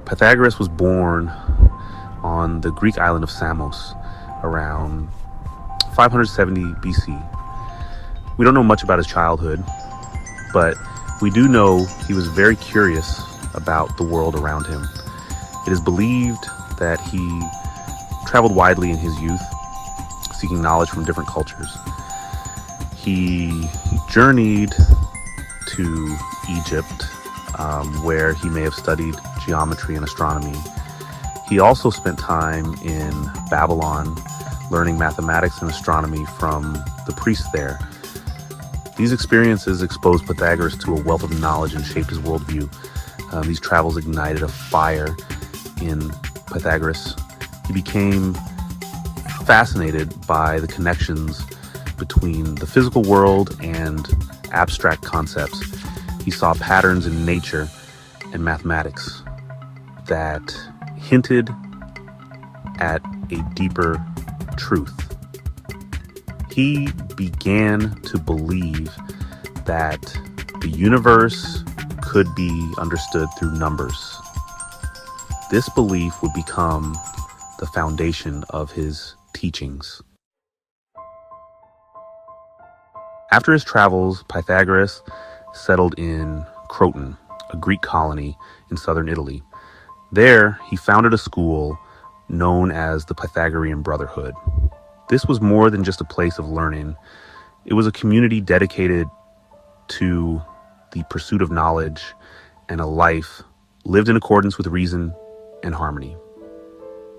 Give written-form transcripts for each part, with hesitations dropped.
Pythagoras was born on the Greek island of Samos around 570 BC. We don't know much about his childhood, but we do know he was very curious about the world around him. It is believed that he traveled widely in his youth, seeking knowledge from different cultures. He journeyed to Egypt, where he may have studied geometry and astronomy. He also spent time in Babylon, learning mathematics and astronomy from the priests there. These experiences exposed Pythagoras to a wealth of knowledge and shaped his worldview. These travels ignited a fire in Pythagoras. He became fascinated by the connections between the physical world and abstract concepts. He saw patterns in nature and mathematics that hinted at a deeper truth. He began to believe that the universe could be understood through numbers. This belief would become the foundation of his teachings. After his travels, Pythagoras settled in Croton, a Greek colony in southern Italy. There, he founded a school known as the Pythagorean Brotherhood. This was more than just a place of learning. It was a community dedicated to the pursuit of knowledge and a life lived in accordance with reason and harmony.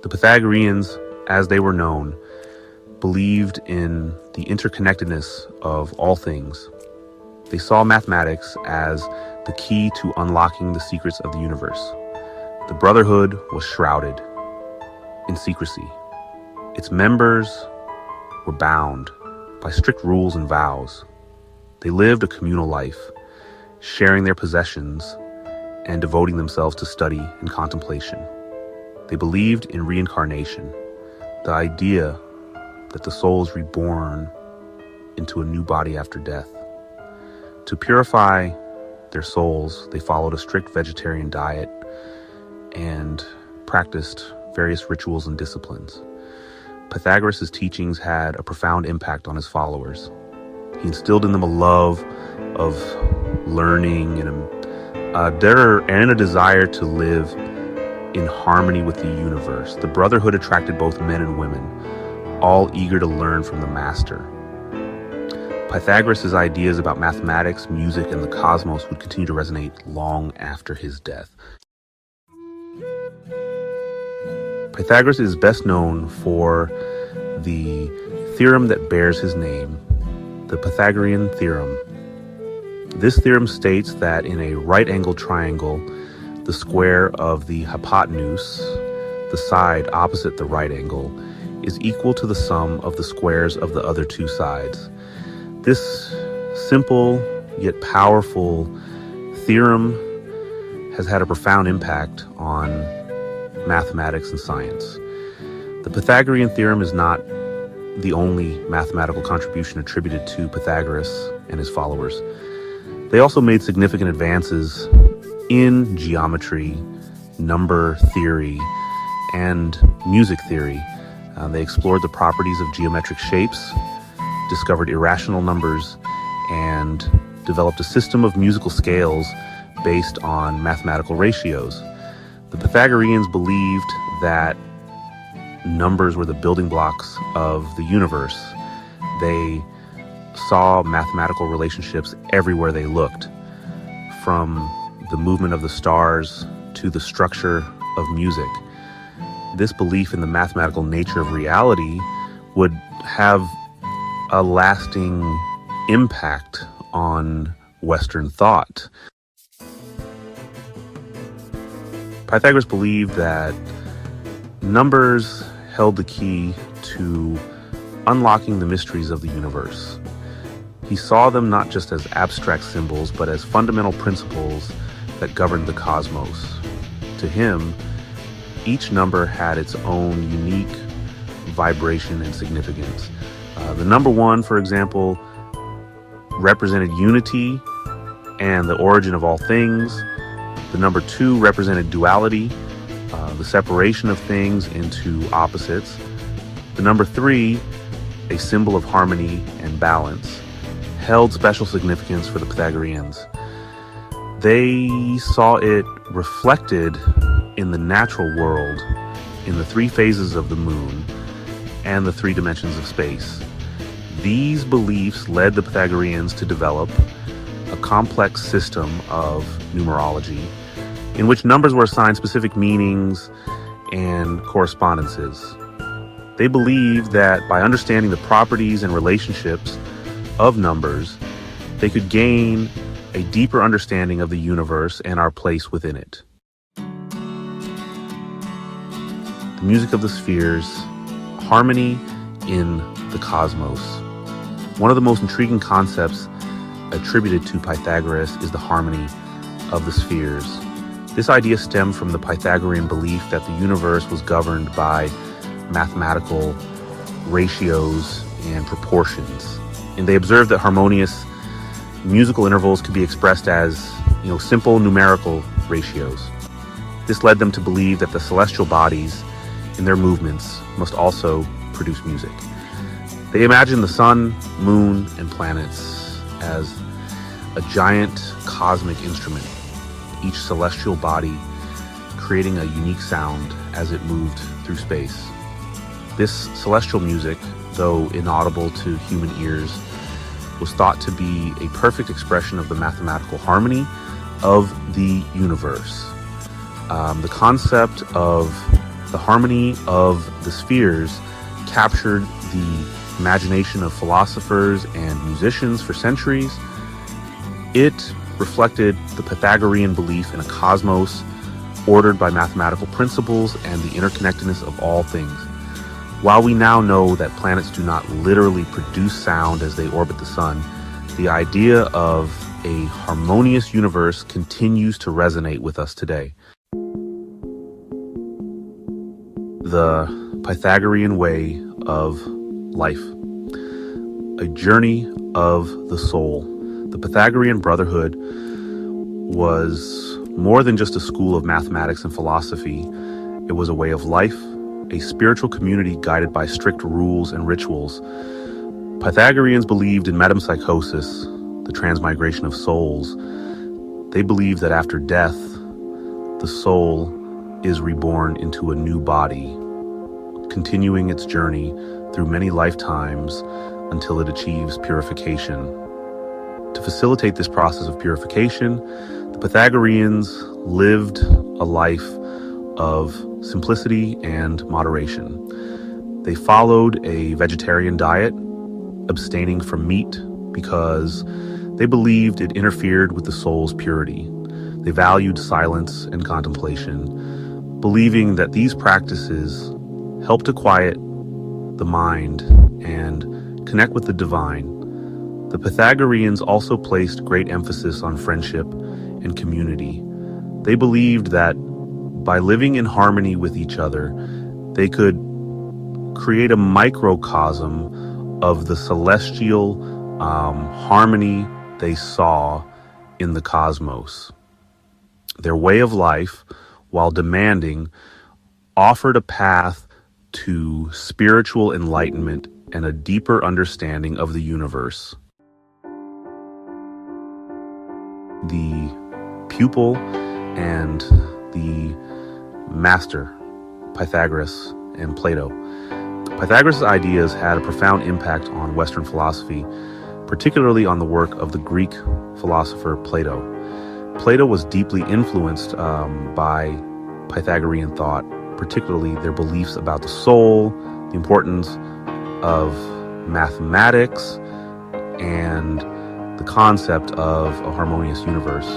The Pythagoreans, as they were known, believed in the interconnectedness of all things. They saw mathematics as the key to unlocking the secrets of the universe. The Brotherhood was shrouded in secrecy. Its members were bound by strict rules and vows. They lived a communal life, sharing their possessions and devoting themselves to study and contemplation. They believed in reincarnation, the idea that the soul is reborn into a new body after death. To purify their souls, they followed a strict vegetarian diet and practiced various rituals and disciplines. Pythagoras' teachings had a profound impact on his followers. He instilled in them a love of learning and a desire to live in harmony with the universe. The Brotherhood attracted both men and women, all eager to learn from the master. Pythagoras' ideas about mathematics, music, and the cosmos would continue to resonate long after his death. Pythagoras is best known for the theorem that bears his name, the Pythagorean theorem. This theorem states that in a right-angled triangle, the square of the hypotenuse, the side opposite the right angle, is equal to the sum of the squares of the other two sides. This simple yet powerful theorem has had a profound impact on mathematics and science. The Pythagorean theorem is not the only mathematical contribution attributed to Pythagoras and his followers. They also made significant advances in geometry, number theory, and music theory. They explored the properties of geometric shapes, discovered irrational numbers, and developed a system of musical scales based on mathematical ratios. The Pythagoreans believed that numbers were the building blocks of the universe. They saw mathematical relationships everywhere they looked, from the movement of the stars to the structure of music. This belief in the mathematical nature of reality would have a lasting impact on Western thought. Pythagoras believed that numbers held the key to unlocking the mysteries of the universe. He saw them not just as abstract symbols, but as fundamental principles that governed the cosmos. To him, each number had its own unique vibration and significance. The number 1, for example, represented unity and the origin of all things. The number 2 represented duality the separation of things into opposites. The number 3, a symbol of harmony and balance, held special significance for the Pythagoreans. They saw it reflected in the natural world, in the 3 phases of the moon, and the 3 dimensions of space. These beliefs led the Pythagoreans to develop a complex system of numerology in which numbers were assigned specific meanings and correspondences. They believed that by understanding the properties and relationships of numbers, they could gain a deeper understanding of the universe and our place within it. The music of the spheres, harmony in the cosmos. One of the most intriguing concepts attributed to Pythagoras is the harmony of the spheres. This idea stemmed from the Pythagorean belief that the universe was governed by mathematical ratios and proportions. And they observed that harmonious musical intervals could be expressed as, simple numerical ratios. This led them to believe that the celestial bodies in their movements must also produce music. They imagined the sun, moon, and planets as a giant cosmic instrument, each celestial body creating a unique sound as it moved through space. This celestial music, though inaudible to human ears, was thought to be a perfect expression of the mathematical harmony of the universe. The concept of the harmony of the spheres captured the imagination of philosophers and musicians for centuries. It reflected the Pythagorean belief in a cosmos ordered by mathematical principles and the interconnectedness of all things. While we now know that planets do not literally produce sound as they orbit the sun, the idea of a harmonious universe continues to resonate with us today. The Pythagorean way of life. A journey of the soul. The Pythagorean Brotherhood was more than just a school of mathematics and philosophy. It was a way of life, a spiritual community guided by strict rules and rituals. Pythagoreans believed in metempsychosis, the transmigration of souls. They believed that after death, the soul is reborn into a new body, continuing its journey through many lifetimes until it achieves purification. To facilitate this process of purification, the Pythagoreans lived a life of simplicity and moderation. They followed a vegetarian diet, abstaining from meat because they believed it interfered with the soul's purity. They valued silence and contemplation, believing that these practices help to quiet the mind and connect with the divine. The Pythagoreans also placed great emphasis on friendship and community. They believed that by living in harmony with each other, they could create a microcosm of the celestial harmony they saw in the cosmos. Their way of life, while demanding, offered a path to spiritual enlightenment and a deeper understanding of the universe. The pupil and the master, Pythagoras and Plato. Pythagoras' ideas had a profound impact on Western philosophy, particularly on the work of the Greek philosopher Plato. Plato was deeply influenced by Pythagorean thought, particularly their beliefs about the soul, the importance of mathematics, and the concept of a harmonious universe.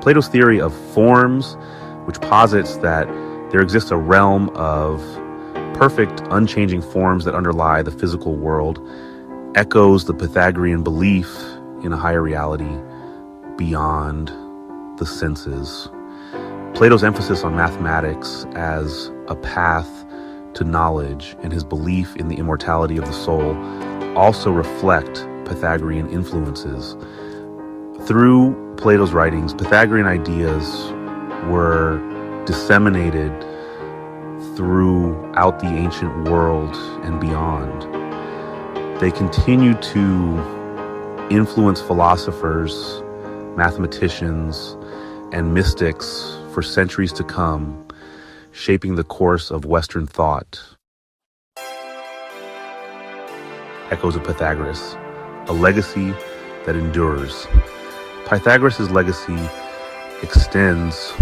Plato's theory of forms, which posits that there exists a realm of perfect, unchanging forms that underlie the physical world, echoes the Pythagorean belief in a higher reality beyond the senses. Plato's emphasis on mathematics as a path to knowledge and his belief in the immortality of the soul also reflect Pythagorean influences. Through Plato's writings, Pythagorean ideas were disseminated throughout the ancient world and beyond. They continue to influence philosophers, mathematicians, and mystics for centuries to come, shaping the course of Western thought. Echoes of Pythagoras, a legacy that endures. Pythagoras' legacy extends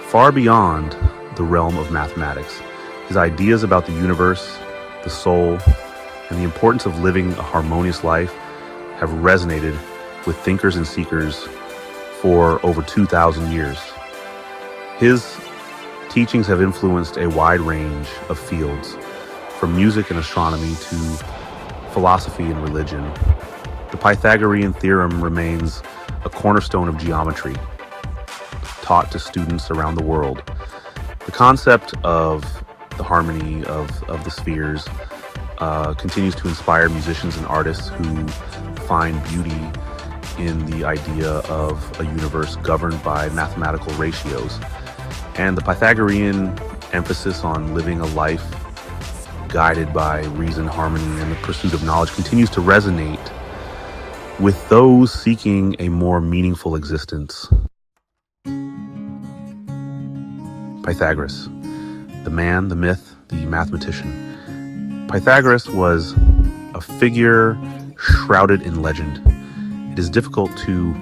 far beyond the realm of mathematics. His ideas about the universe, the soul, and the importance of living a harmonious life have resonated with thinkers and seekers for over 2,000 years. His teachings have influenced a wide range of fields, from music and astronomy to philosophy and religion. The Pythagorean theorem remains a cornerstone of geometry, taught to students around the world. The concept of the harmony of the spheres continues to inspire musicians and artists who find beauty in the idea of a universe governed by mathematical ratios. And the Pythagorean emphasis on living a life guided by reason, harmony, and the pursuit of knowledge continues to resonate with those seeking a more meaningful existence. Pythagoras, the man, the myth, the mathematician. Pythagoras was a figure shrouded in legend. It is difficult to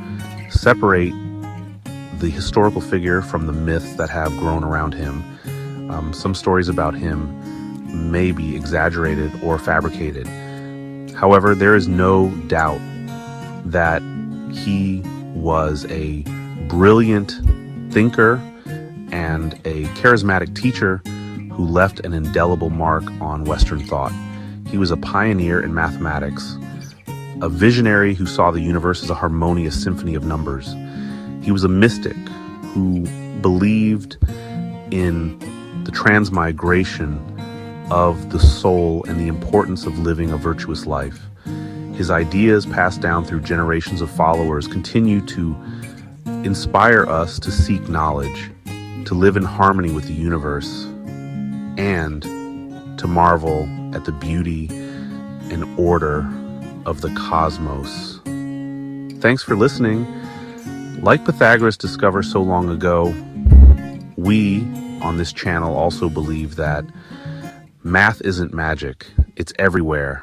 separate the historical figure from the myths that have grown around him. Some stories about him may be exaggerated or fabricated. However, there is no doubt that he was a brilliant thinker and a charismatic teacher who left an indelible mark on Western thought. He was a pioneer in mathematics, a visionary who saw the universe as a harmonious symphony of numbers. He was a mystic who believed in the transmigration of the soul and the importance of living a virtuous life. His ideas, passed down through generations of followers, continue to inspire us to seek knowledge, to live in harmony with the universe, and to marvel at the beauty and order of the cosmos. Thanks for listening. Like Pythagoras discovered so long ago, we on this channel also believe that math isn't magic, it's everywhere.